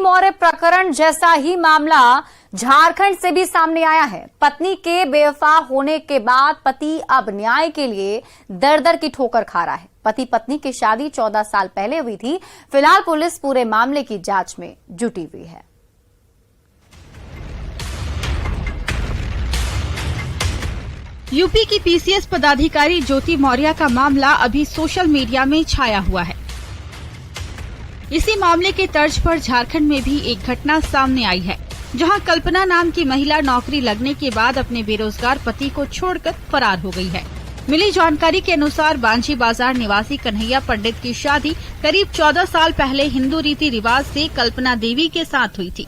मौर्य प्रकरण जैसा ही मामला झारखंड से भी सामने आया है। पत्नी के बेवफा होने के बाद पति अब न्याय के लिए दर दर की ठोकर खा रहा है। पति पत्नी की शादी 14 साल पहले हुई थी। फिलहाल पुलिस पूरे मामले की जांच में जुटी हुई है। यूपी की पीसीएस पदाधिकारी ज्योति मौर्य का मामला अभी सोशल मीडिया में छाया हुआ है। इसी मामले के तर्ज पर झारखंड में भी एक घटना सामने आई है, जहां कल्पना नाम की महिला नौकरी लगने के बाद अपने बेरोजगार पति को छोड़कर फरार हो गई है। मिली जानकारी के अनुसार बांझी बाजार निवासी कन्हैया पंडित की शादी करीब 14 साल पहले हिंदू रीति रिवाज से कल्पना देवी के साथ हुई थी।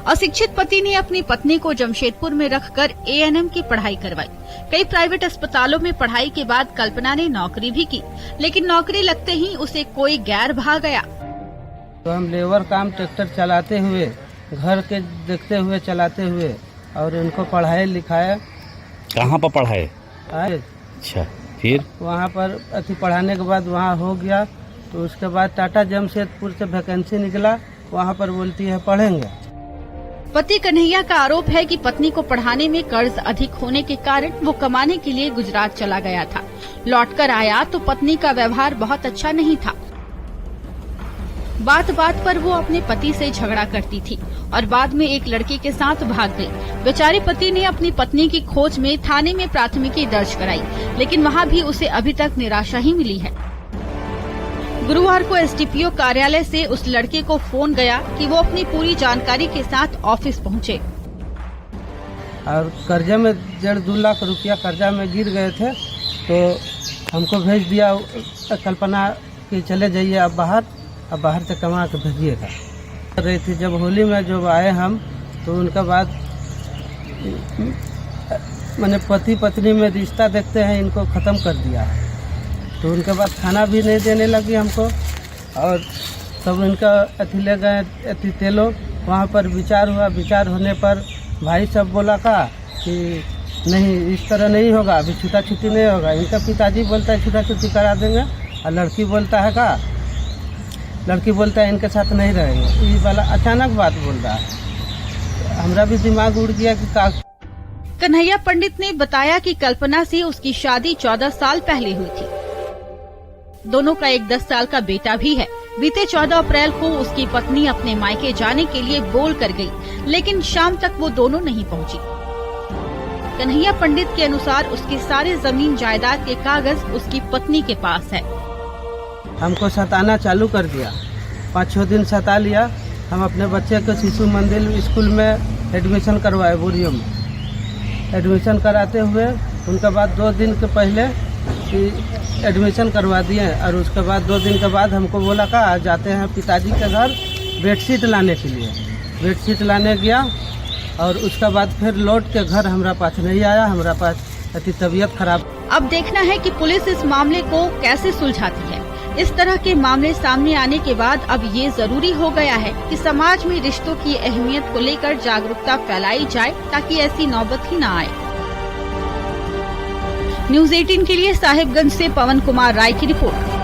अशिक्षित पति ने अपनी पत्नी को जमशेदपुर में रखकर एएनएम की पढ़ाई करवाई। कई प्राइवेट अस्पतालों में पढ़ाई के बाद कल्पना ने नौकरी भी की, लेकिन नौकरी लगते ही उसे कोई गैर भाग गया। तो हम लेबर काम ट्रैक्टर चलाते हुए, घर के देखते हुए चलाते हुए और इनको पढ़ाए लिखाया। कहाँ पर पढ़ाए? अच्छा, फिर वहाँ पर अति पढ़ाने के बाद वहाँ हो गया, तो उसके बाद टाटा जमशेदपुर से वैकेंसी निकला, वहाँ पर बोलती है पढ़ेंगे। पति कन्हैया का आरोप है कि पत्नी को पढ़ाने में कर्ज अधिक होने के कारण वो कमाने के लिए गुजरात चला गया था। लौटकर आया तो पत्नी का व्यवहार बहुत अच्छा नहीं था। बात बात पर वो अपने पति से झगड़ा करती थी और बाद में एक लड़के के साथ भाग गई। बेचारे पति ने अपनी पत्नी की खोज में थाने में प्राथमिकी दर्ज कराई, लेकिन वहाँ भी उसे अभी तक निराशा ही मिली है। गुरुवार को एसडीपीओ कार्यालय से उस लड़के को फोन गया कि वो अपनी पूरी जानकारी के साथ ऑफिस पहुंचे। और कर्जे में 1.5-2 लाख रुपया कर्जा में गिर गए थे, तो हमको भेज दिया कल्पना कि चले जाइए अब बाहर से कमा के भेजिएगा। कर रही थी जब होली में जब आए हम, तो उनके बाद मैंने पति पत्नी में रिश्ता देखते हैं इनको ख़त्म कर दिया। तो उनके बाद खाना भी नहीं देने लगी हमको, और तब इनका अथी ले गए अथी तेलो। वहाँ पर विचार हुआ, विचार होने पर भाई सब बोला कि नहीं इस तरह नहीं होगा, अभी छूटा छुट्टी नहीं होगा। इनका पिताजी बोलता है छूटा छुट्टी करा देंगे, और लड़की बोलता है इनके साथ नहीं रहेंगे। ये वाला अचानक बात बोल रहा है, हमरा भी दिमाग उड़ गया कि का। कन्हैया पंडित ने बताया कि कल्पना से उसकी शादी 14 साल पहले हुई थी। दोनों का एक 10 साल का बेटा भी है। बीते 14 अप्रैल को उसकी पत्नी अपने मायके जाने के लिए बोल कर गई, लेकिन शाम तक वो दोनों नहीं पहुंची। कन्हैया पंडित के अनुसार उसकी सारी जमीन जायदाद के कागज उसकी पत्नी के पास है। हमको सताना चालू कर दिया, 5-6 दिन सता लिया। हम अपने बच्चे को शिशु मंदिर स्कूल में एडमिशन करवाए, बुरियो में एडमिशन कराते हुए उनके बाद 2 दिन के पहले एडमिशन करवा दिए, और उसके बाद 2 दिन के बाद हमको बोला का जाते हैं पिताजी के घर बेडशीट लाने के लिए। बेडशीट लाने गया, और उसके बाद फिर लौट के घर हमारा पास नहीं आया। हमारा पास अति तबीयत खराब। अब देखना है कि पुलिस इस मामले को कैसे सुलझाती है। इस तरह के मामले सामने आने के बाद अब ये जरूरी हो गया है कि समाज में रिश्तों की अहमियत को लेकर जागरूकता फैलाई जाए, ताकि ऐसी नौबत ही न आए। न्यूज़ 18 के लिए साहिबगंज से पवन कुमार राय की रिपोर्ट।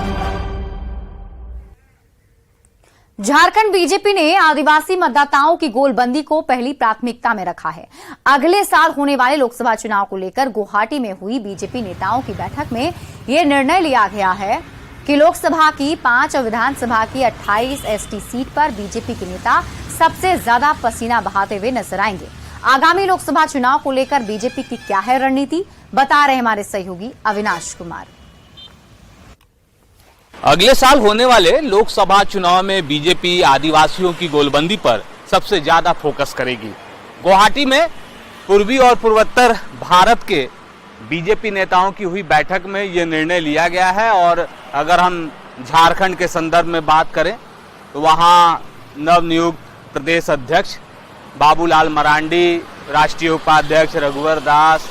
झारखंड बीजेपी ने आदिवासी मतदाताओं की गोलबंदी को पहली प्राथमिकता में रखा है। अगले साल होने वाले लोकसभा चुनाव को लेकर गुवाहाटी में हुई बीजेपी नेताओं की बैठक में यह निर्णय लिया गया है कि लोकसभा की 5 और विधानसभा की 28 एसटी सीट पर बीजेपी के नेता सबसे ज्यादा पसीना बहाते हुए नजर आएंगे। आगामी लोकसभा चुनाव को लेकर बीजेपी की क्या है रणनीति, बता रहे हमारे सहयोगी अविनाश कुमार। अगले साल होने वाले लोकसभा चुनाव में बीजेपी आदिवासियों की गोलबंदी पर सबसे ज्यादा फोकस करेगी। गुवाहाटी में पूर्वी और पूर्वोत्तर भारत के बीजेपी नेताओं की हुई बैठक में ये निर्णय लिया गया है। और अगर हम झारखंड के संदर्भ में बात करें तो वहाँ नवनियुक्त प्रदेश अध्यक्ष बाबूलाल मरांडी, राष्ट्रीय उपाध्यक्ष रघुवर दास,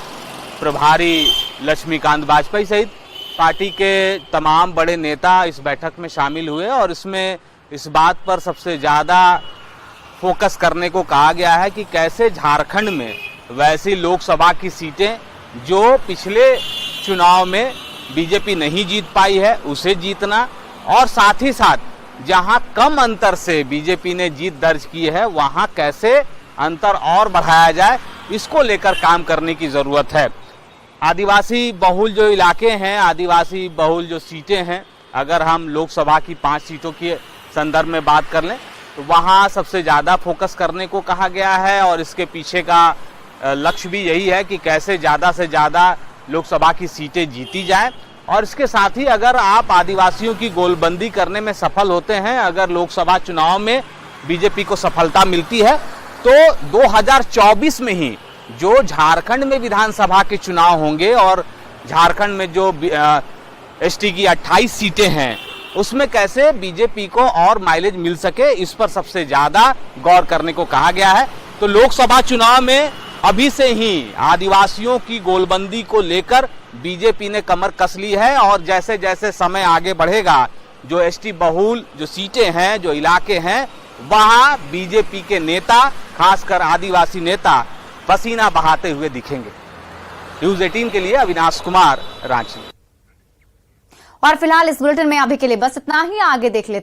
प्रभारी लक्ष्मीकांत वाजपेयी सहित पार्टी के तमाम बड़े नेता इस बैठक में शामिल हुए। और इसमें इस बात पर सबसे ज़्यादा फोकस करने को कहा गया है कि कैसे झारखंड में वैसी लोकसभा की सीटें जो पिछले चुनाव में बीजेपी नहीं जीत पाई है उसे जीतना, और साथ ही साथ जहां कम अंतर से बीजेपी ने जीत दर्ज की है, वहां कैसे अंतर और बढ़ाया जाए, इसको लेकर काम करने की जरूरत है। आदिवासी बहुल जो इलाके हैं, आदिवासी बहुल जो सीटें हैं, अगर हम लोकसभा की 5 सीटों के संदर्भ में बात कर लें तो वहां सबसे ज़्यादा फोकस करने को कहा गया है और इसके पीछे का लक्ष्य भी यही है कि कैसे ज़्यादा से ज़्यादा लोकसभा की सीटें जीती जाएं। और इसके साथ ही अगर आप आदिवासियों की गोलबंदी करने में सफल होते हैं, अगर लोकसभा चुनाव में बीजेपी को सफलता मिलती है, तो 2024 में ही जो झारखंड में विधानसभा के चुनाव होंगे और झारखंड में जो एसटी की 28 सीटें हैं, उसमें कैसे बीजेपी को और माइलेज मिल सके, इस पर सबसे ज्यादा गौर करने को कहा गया है। तो लोकसभा चुनाव में अभी से ही आदिवासियों की गोलबंदी को लेकर बीजेपी ने कमर कस ली है और जैसे जैसे समय आगे बढ़ेगा, जो एसटी बहुल जो सीटें हैं, जो इलाके हैं, वहां बीजेपी के नेता, खासकर आदिवासी नेता, पसीना बहाते हुए दिखेंगे। न्यूज़ 18 के लिए अविनाश कुमार, रांची। और फिलहाल इस बुलेटिन में अभी के लिए बस इतना ही। आगे देख लेते